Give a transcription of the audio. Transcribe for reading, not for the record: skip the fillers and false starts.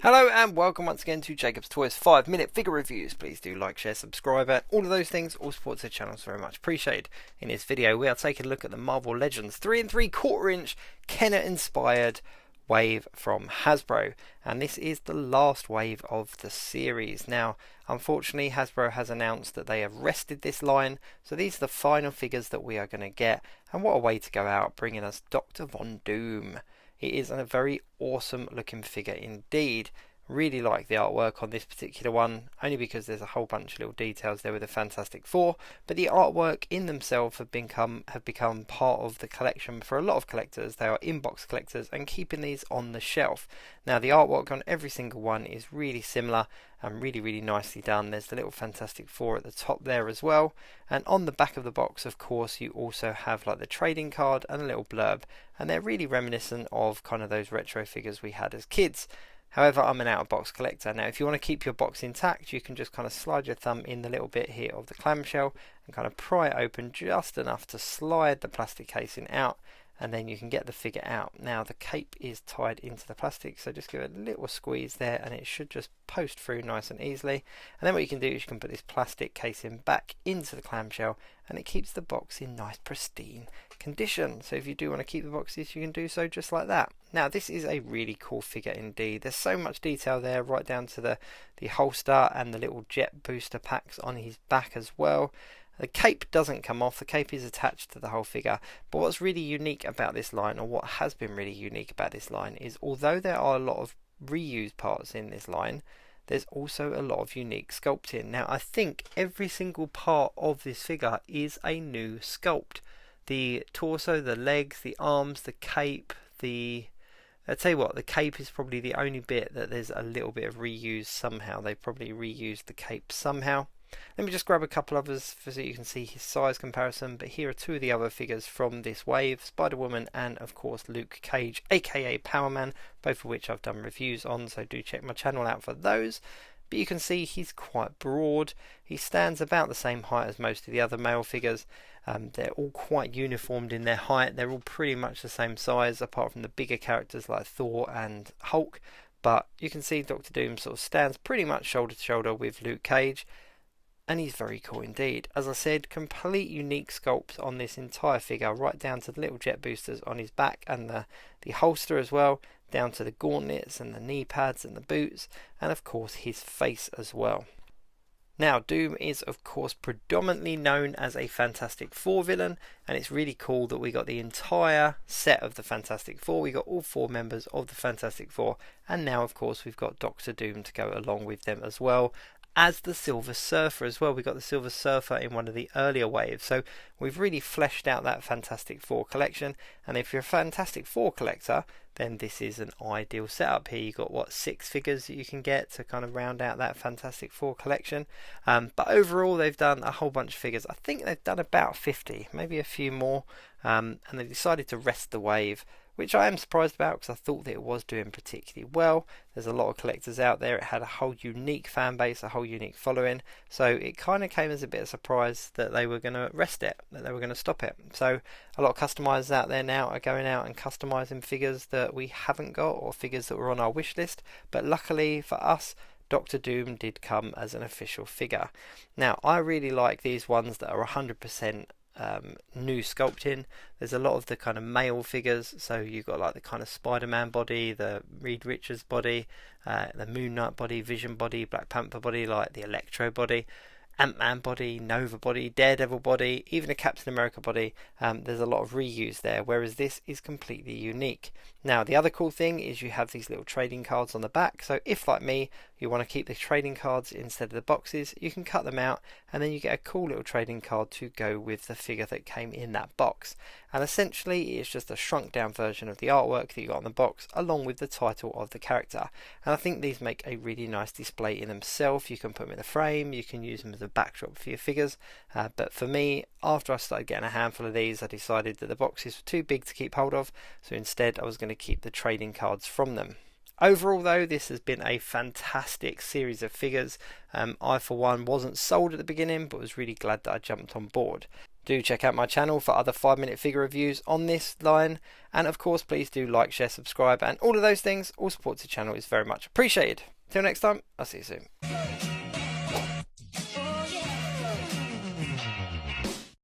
Hello and welcome once again to Jacob's Toys 5-minute figure reviews. Please do like, share, subscribe, and all of those things. All support to the channel is very much appreciated. In this video we are taking a look at the Marvel Legends 3 3/4 inch Kenner inspired wave from Hasbro, and this is the last wave of the series. Now unfortunately Hasbro has announced that they have rested this line, so these are the final figures that we are going to get, and what a way to go out bringing us Dr. Von Doom. It is a very awesome looking figure indeed. Really like the artwork on this particular one, only because there's a whole bunch of little details there with the Fantastic Four, but the artwork in themselves have become part of the collection for a lot of collectors. They are inbox collectors and keeping these on the shelf. Now the artwork on every single one is really similar and really nicely done. There's the little Fantastic Four at the top there as well, and on the back of the box of course you also have like the trading card and a little blurb, and they're really reminiscent of kind of those retro figures we had as kids. However, I'm an out-of-box collector. Now if you want to keep your box intact, you can just kind of slide your thumb in the little bit here of the clamshell and kind of pry it open just enough to slide the plastic casing out, and then you can get the figure out. Now the cape is tied into the plastic, so just give it a little squeeze there and it should just post through nice and easily. And then what you can do is you can put this plastic casing back into the clamshell and it keeps the box in nice pristine condition. So if you do want to keep the boxes, you can do so just like that. Now this is a really cool figure indeed. There's so much detail there, right down to the holster and the little jet booster packs on his back as well. The cape doesn't come off, the cape is attached to the whole figure, but what's really unique about this line, or what has been really unique about this line, is although there are a lot of reused parts in this line, there's also a lot of unique sculpting. Now I think every single part of this figure is a new sculpt. The torso, the legs, the arms, the cape, I tell you what, the cape is probably the only bit that there's a little bit of reuse somehow. They probably reused the cape somehow. Let me just grab a couple others so you can see his size comparison, but here are two of the other figures from this wave, Spider-Woman and of course Luke Cage aka Power Man, both of which I've done reviews on, so do check my channel out for those. But you can see he's quite broad, he stands about the same height as most of the other male figures. They're all quite uniformed in their height, they're all pretty much the same size apart from the bigger characters like Thor and Hulk, but you can see Dr. Doom sort of stands pretty much shoulder to shoulder with Luke Cage. And he's very cool indeed. As I said, complete unique sculpt on this entire figure, right down to the little jet boosters on his back and the holster as well, down to the gauntlets and the knee pads and the boots, and of course his face as well. Now Doom is of course predominantly known as a Fantastic Four villain, and it's really cool that we got the entire set of the Fantastic Four. We got all four members of the Fantastic Four, and now of course we've got Dr. Doom to go along with them as well, as the Silver Surfer as well. We got the Silver Surfer in one of the earlier waves, so we've really fleshed out that Fantastic Four collection. And if you're a Fantastic Four collector, then this is an ideal setup. Here you've got what, 6 figures that you can get to kind of round out that Fantastic Four collection. But overall they've done a whole bunch of figures. I think they've done about 50, maybe a few more, and they decided to rest the wave, which I am surprised about because I thought that it was doing particularly well. There's a lot of collectors out there. It had a whole unique fan base, a whole unique following, so it kind of came as a bit of a surprise that they were going to rest it, that they were going to stop it. So a lot of customizers out there now are going out and customizing figures that we haven't got, or figures that were on our wish list, but luckily for us, Dr. Doom did come as an official figure. Now I really like these ones that are 100% new sculpting. There's a lot of the kind of male figures, so you've got like the kind of Spider-Man body, the Reed Richards body, the Moon Knight body, Vision body, Black Panther body, like the Electro body, Ant-Man body, Nova body, Daredevil body, even a Captain America body. There's a lot of reuse there, whereas this is completely unique. Now the other cool thing is you have these little trading cards on the back, so if like me you want to keep the trading cards instead of the boxes, you can cut them out and then you get a cool little trading card to go with the figure that came in that box. And essentially it's just a shrunk down version of the artwork that you got on the box, along with the title of the character. And I think these make a really nice display in themselves. You can put them in a frame, you can use them as a backdrop for your figures, but for me, after I started getting a handful of these, I decided that the boxes were too big to keep hold of, so instead I was going to keep the trading cards from them. Overall though, this has been a fantastic series of figures. I for one wasn't sold at the beginning, but was really glad that I jumped on board. Do check out my channel for other 5-minute figure reviews on this line, and of course please do like, share, subscribe, and all of those things. All support to the channel is very much appreciated. Till next time, I'll see you soon.